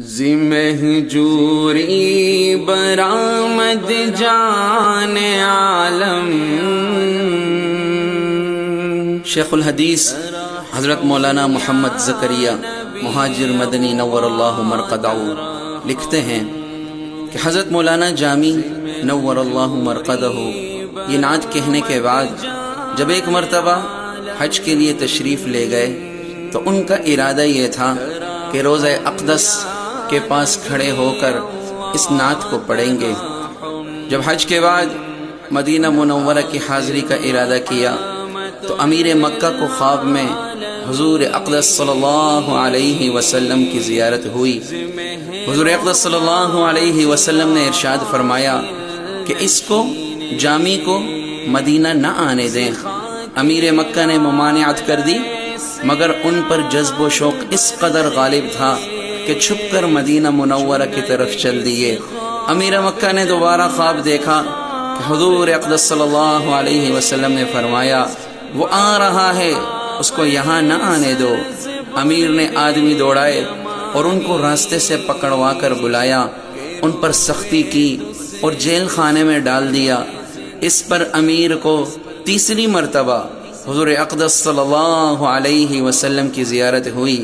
مہجوری برآمد جان عالم۔ شیخ الحدیث حضرت مولانا محمد زکریا مہاجر مدنی نور اللہ مرقدہ لکھتے ہیں کہ حضرت مولانا جامی نور اللہ مرقدہ یہ نعت کہنے کے بعد جب ایک مرتبہ حج کے لیے تشریف لے گئے تو ان کا ارادہ یہ تھا کہ روضہ اقدس کے پاس کھڑے ہو کر اس نعت کو پڑھیں گے۔ جب حج کے بعد مدینہ منورہ کی حاضری کا ارادہ کیا تو امیر مکہ کو خواب میں حضور اقدس صلی اللہ علیہ وسلم کی زیارت ہوئی۔ حضور اقدس صلی اللہ علیہ وسلم نے ارشاد فرمایا کہ اس کو جامی کو مدینہ نہ آنے دیں۔ امیر مکہ نے ممانعت کر دی، مگر ان پر جذب و شوق اس قدر غالب تھا کہ چھپ کر مدینہ منورہ کی طرف چل دیے۔ امیر مکہ نے دوبارہ خواب دیکھا کہ حضور اقدس صلی اللہ علیہ وسلم نے فرمایا وہ آ رہا ہے، اس کو یہاں نہ آنے دو۔ امیر نے آدمی دوڑائے اور ان کو راستے سے پکڑوا کر بلایا، ان پر سختی کی اور جیل خانے میں ڈال دیا۔ اس پر امیر کو تیسری مرتبہ حضور اقدس صلی اللہ علیہ وسلم کی زیارت ہوئی۔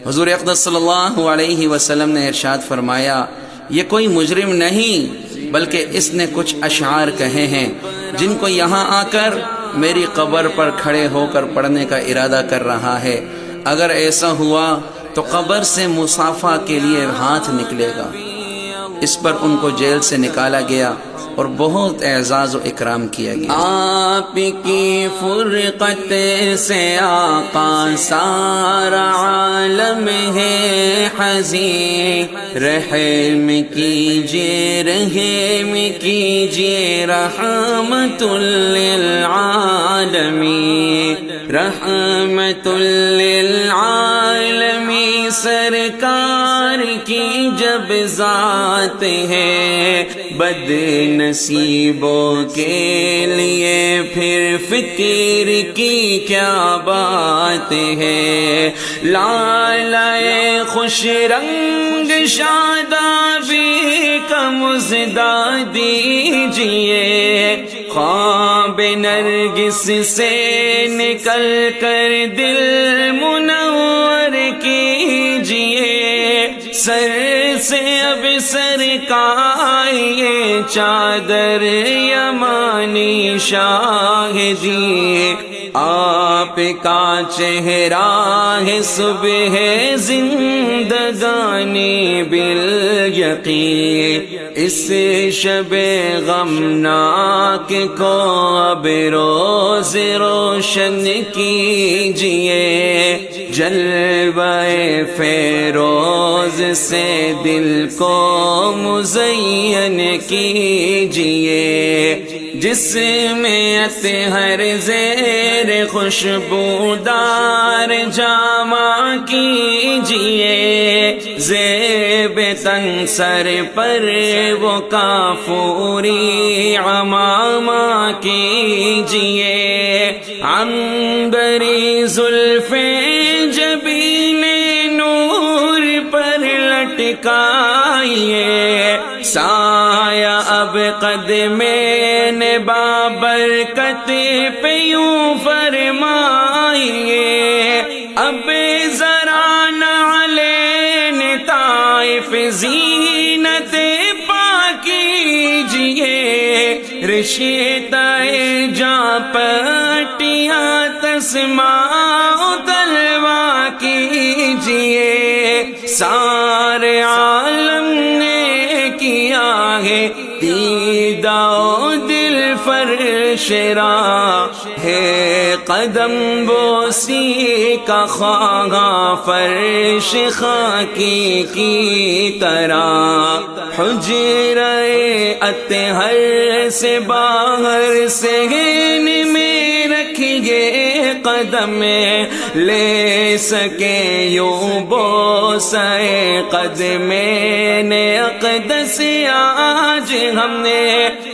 حضور اقدس صلی اللہ علیہ وسلم نے ارشاد فرمایا یہ کوئی مجرم نہیں بلکہ اس نے کچھ اشعار کہے ہیں جن کو یہاں آ کر میری قبر پر کھڑے ہو کر پڑھنے کا ارادہ کر رہا ہے۔ اگر ایسا ہوا تو قبر سے مصافحہ کے لیے ہاتھ نکلے گا۔ اس پر ان کو جیل سے نکالا گیا اور بہت اعزاز و اکرام کیا گیا۔ آپ کی فرقت سے آقا سارا عالم ہے حزین، رحم کیجئے رحم کیجئے رحمت للعالمین، رحمت للعالمین سرکار کی جب ذات ہے، بد نصیبوں کے لیے پھر فکر کی کیا بات ہے۔ لالائے خوش رنگ شادابی کا مژدہ دیجئے، خواب نرگس سے نکل کر دل منور کیجئے، سر سے اب سر کائیے چادر یمانی شاہدی، آپ کا چہرہ ہے صبح زندگانی بالیقین، اس شب غمناک کو اب روز روشن کیجئے، جلوہ فیروز سے دل کو مزین کیجئے، جس میں اطہر زیر خوشبودار جامہ کیجئے، زیب تن سر پر وہ کافوری عمامہ کیجئے، عنبری زلفیں جبین نور پر لٹکائیے، سایہ اب قدمین بابرکت پہ یوں فرمائیے، اب ذرا نعلین طائف زینت پا کیجئے، رشتہ جاں پٹیاں تسماء تلوا کیجئے، سارے عالم نے کیا ہے دیدہ دل فرش را، ہے قدم بوسی کا خواہاں فرش خاکی کی طرح، حجرہ اطہر سے باہر صحن میں رکھیے قدم، لے سکے یوں بوسے قدمین اقدس، آج ہم نے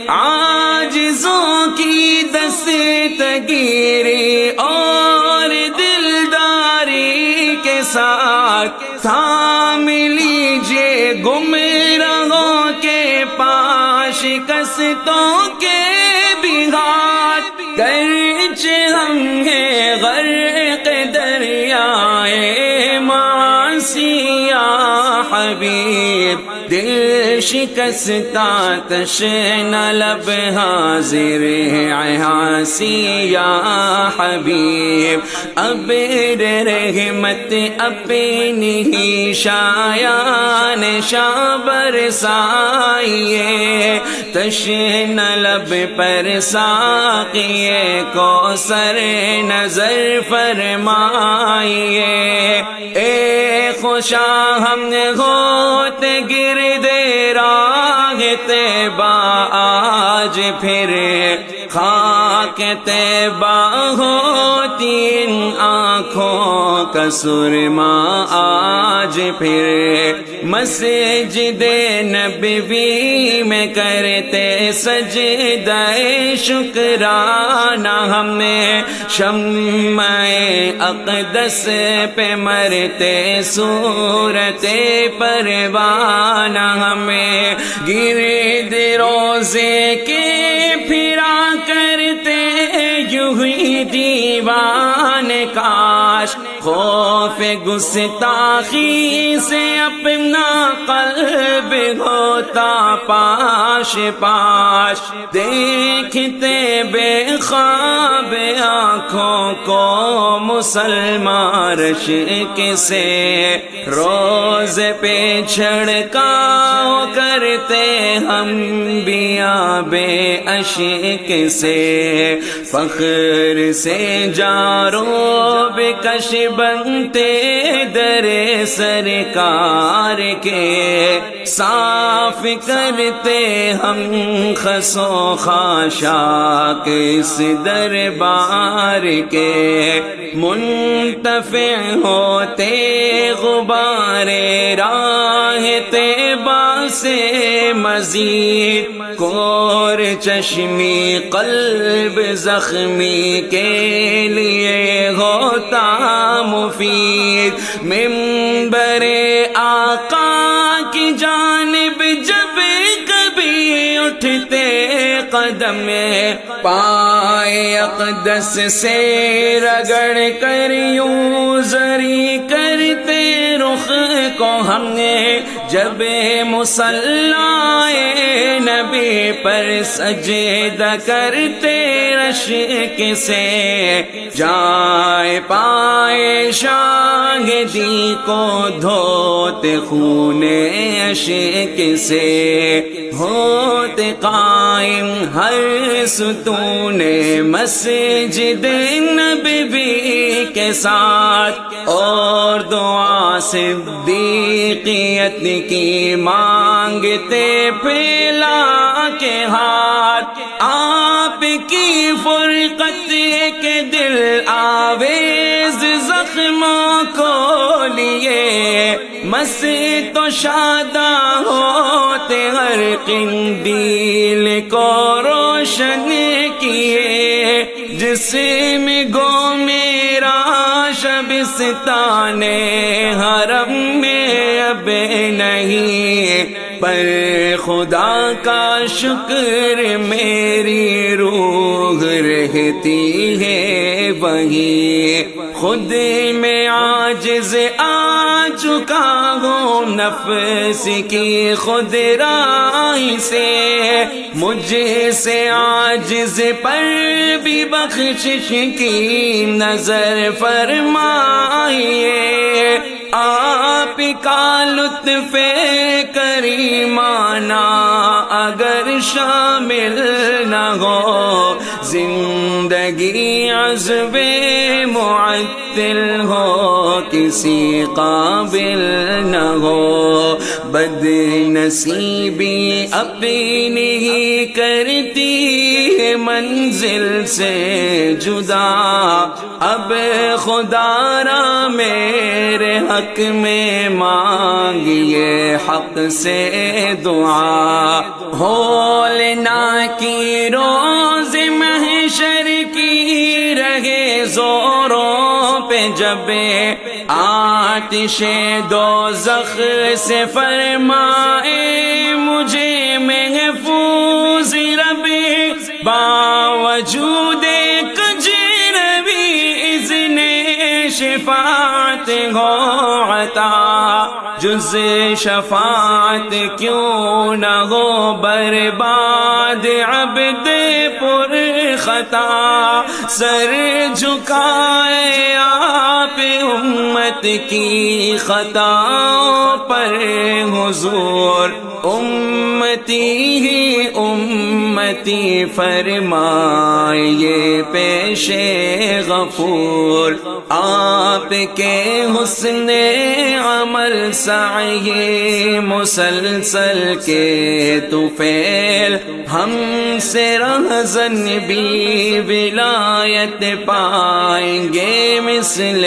عاجزوں کی دستگیری اور دلداری کے ساتھ تھام لیجئے شکستوں کے بھی ہاتھ گرچہ ہم ہیں غرق دریائے معاصی یا حبیب، دل شکستہ تشنہ لب حاضر عیاسی یا حبیب، ابر رحمت اپنی ہی شایان شاہ برسائیے، تشنہ لب پر ساقیے کوثر نظر فرمائیے، اے خوشا ہم ہوتے گرد راہ طیبہ آج پھر خاک طیبہ ہوتی ان آنکھوں کا سرما آج پھر، مسجد نبوی میں کرتے سجدہ شکرانہ ہم شمع اقدس پہ مرتے صورت پروانہ ہمیں گرد روزے کے پھرا کرتے یوں ہی دیوان، کاش خوف گستاخی سے اپنا قلب ہوتا پاش پاش، دیکھتے بے خواب آنکھوں کو مسلمان رشک سے، روز پہ چھڑکاؤ کرتے ہم بیاں بے اشک سے، فخر سے جاروں بکش بنتے در سرکار کے، صاف کرتے ہم خس و خاشاک اس دربار کے، منتفع ہوتے غبار راہ طیبہ سے مزید، کور چشمی قلب زخمی کے لیے ہوتا مفید، منبر آقا کی جانب جب کبھی اٹھتے قدم، پائے اقدس سے رگڑ کر یوں زری کرتے رخ کو ہم نے، جب مصلی نبی پر سجدہ کرتے رشک سے، جائے پائے شاہدی کو دھوتے خون اشک سے، ہوتے قائم ہر ستون مسجد نبوی کے ساتھ، اور دعا صدیقیت کی مانگتے پھیلا کے ہاتھ، آپ کی فرقت کے دل آویز زخموں کو لیے، مسجد تو شادہ ہوتے ہر قندیل کو روشن کیے، جسم گو میرا شبستان حرم میں اب نہیں، پر خدا کا شکر میری روح رہتی ہے وہیں، خود میں عاجز آ چکا ہوں نفس کی خود رائی سے، مجھ سے عاجز پر بھی بخشش کی نظر فرمائیے، آپ کا لطف کریمانہ اگر شامل نہ ہو، زندگی عذب معطل ہو کسی قابل نہ ہو، بد نصیبی اپنی ہی کرتی ہے منزل سے جدا، اب خدا را میرے حق میں مانگیے حق سے دعا، ہولنا کی روز محشر کی رہے زوروں پہ جب آتش دوزخ سے فرمائے مجھے محفوظ باوجود کجر بھی اذن شفاعت ہو عطا جز شفاعت کیوں نہ ہو برباد عبد پر خطا سر جھکائے آپ امت کی خطاؤں پر حضور امتی ہی امتی فرمائیے پیش غفور آپ کے حسن عمل سعی مسلسل کے طفیل ہم سے رہزن بھی ولایت پائیں گے مثل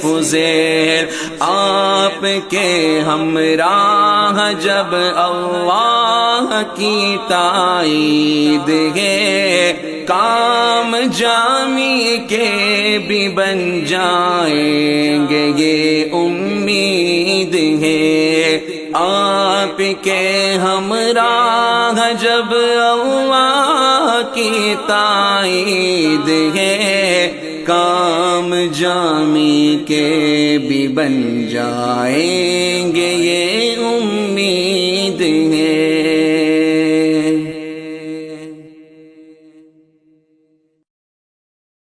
فضیل آپ کے ہمراہ جب اللہ کی تائید ہے کام جامی کے بھی بن جائیں گے یہ امید ہے آپ کے ہمراہ جب اللہ کی تائید ہے کام جامی کے بھی بن جائیں